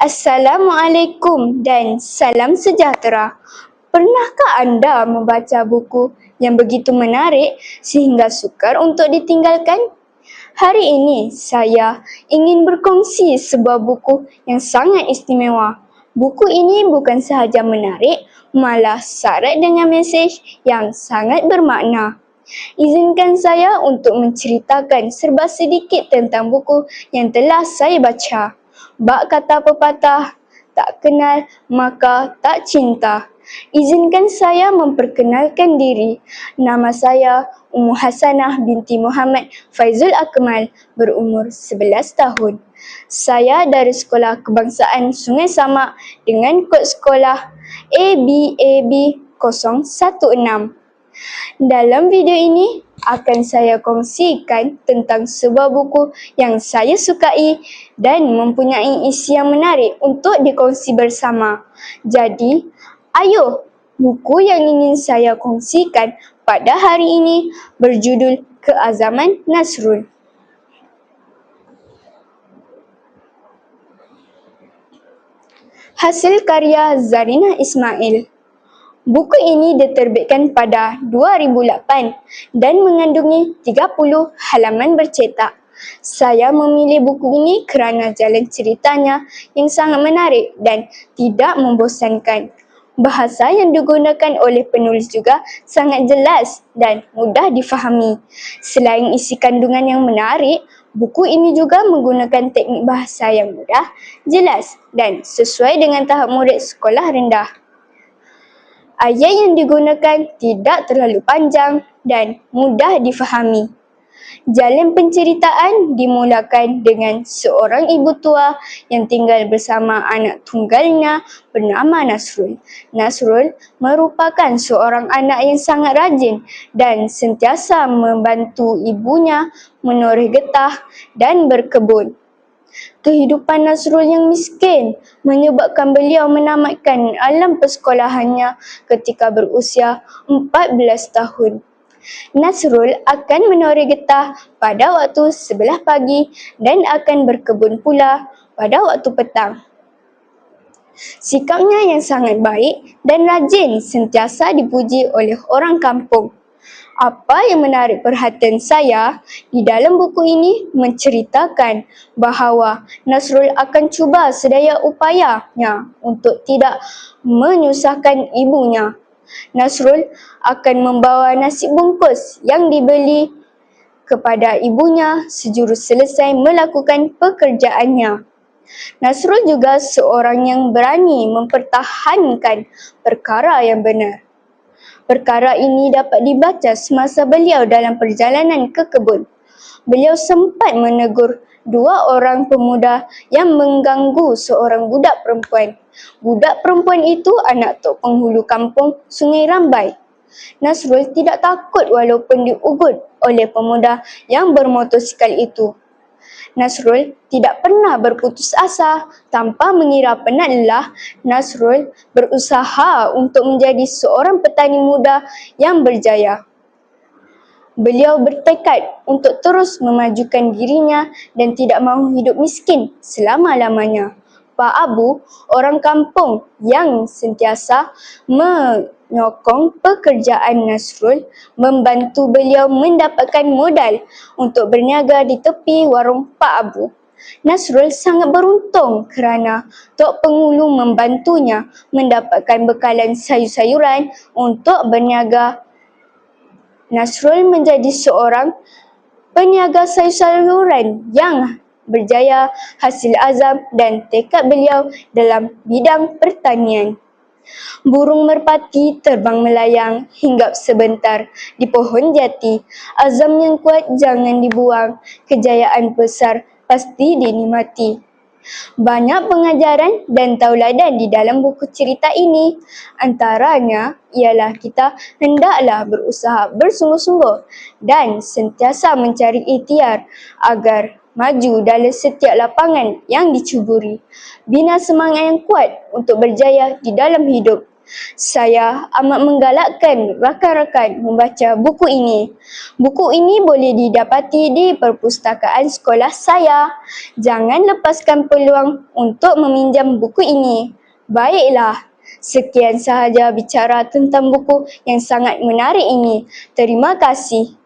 Assalamualaikum dan salam sejahtera. Pernahkah anda membaca buku yang begitu menarik sehingga sukar untuk ditinggalkan? Hari ini saya ingin berkongsi sebuah buku yang sangat istimewa. Buku ini bukan sahaja menarik, malah syarat dengan mesej yang sangat bermakna. Izinkan saya untuk menceritakan serba sedikit tentang buku yang telah saya baca. Bak kata pepatah, tak kenal maka tak cinta. Izinkan saya memperkenalkan diri. Nama saya Ummu Hasanah binti Muhammad Faizul Akmal, berumur 11 tahun. Saya dari Sekolah Kebangsaan Sungai Samak dengan kod sekolah ABAB 016. Dalam video ini akan saya kongsikan tentang sebuah buku yang saya sukai dan mempunyai isi yang menarik untuk dikongsi bersama. Jadi, ayo, buku yang ingin saya kongsikan pada hari ini berjudul Keazaman Nasrul. Hasil karya Zarinah Ismail. Buku ini diterbitkan pada 2008 dan mengandungi 30 halaman bercetak. Saya memilih buku ini kerana jalan ceritanya yang sangat menarik dan tidak membosankan. Bahasa yang digunakan oleh penulis juga sangat jelas dan mudah difahami. Selain isi kandungan yang menarik, buku ini juga menggunakan teknik bahasa yang mudah, jelas dan sesuai dengan tahap murid sekolah rendah. Ayat yang digunakan tidak terlalu panjang dan mudah difahami. Jalan penceritaan dimulakan dengan seorang ibu tua yang tinggal bersama anak tunggalnya bernama Nasrul. Nasrul merupakan seorang anak yang sangat rajin dan sentiasa membantu ibunya menoreh getah dan berkebun. Kehidupan Nasrul yang miskin menyebabkan beliau menamatkan alam persekolahannya ketika berusia 14 tahun. Nasrul akan menoreh getah pada waktu sebelah pagi dan akan berkebun pula pada waktu petang. Sikapnya yang sangat baik dan rajin sentiasa dipuji oleh orang kampung. Apa yang menarik perhatian saya di dalam buku ini menceritakan bahawa Nasrul akan cuba sedaya upayanya untuk tidak menyusahkan ibunya. Nasrul akan membawa nasi bungkus yang dibeli kepada ibunya sejurus selesai melakukan pekerjaannya. Nasrul juga seorang yang berani mempertahankan perkara yang benar. Perkara ini dapat dibaca semasa beliau dalam perjalanan ke kebun. Beliau sempat menegur dua orang pemuda yang mengganggu seorang budak perempuan. Budak perempuan itu anak tok penghulu kampung Sungai Rambai. Nasrul tidak takut walaupun diugut oleh pemuda yang bermotosikal itu. Nasrul tidak pernah berputus asa. Tanpa mengira penat lelah, Nasrul berusaha untuk menjadi seorang petani muda yang berjaya. Beliau bertekad untuk terus memajukan dirinya dan tidak mahu hidup miskin selama-lamanya. Pak Abu, orang kampung yang sentiasa menyokong pekerjaan Nasrul, membantu beliau mendapatkan modal untuk berniaga di tepi warung Pak Abu. Nasrul sangat beruntung kerana Tok Penghulu membantunya mendapatkan bekalan sayur-sayuran untuk berniaga. Nasrul menjadi seorang peniaga sayur-sayuran yang berjaya hasil azam dan tekad beliau dalam bidang pertanian. Burung merpati terbang melayang hinggap sebentar di pohon jati. Azam yang kuat jangan dibuang, kejayaan besar pasti dinikmati. Banyak pengajaran dan tauladan di dalam buku cerita ini. Antaranya ialah kita hendaklah berusaha bersungguh-sungguh dan sentiasa mencari ikhtiar agar maju dalam setiap lapangan yang dicuburi. Bina semangat yang kuat untuk berjaya di dalam hidup. Saya amat menggalakkan rakan-rakan membaca buku ini. Buku ini boleh didapati di perpustakaan sekolah saya. Jangan lepaskan peluang untuk meminjam buku ini. Baiklah, sekian sahaja bicara tentang buku yang sangat menarik ini. Terima kasih.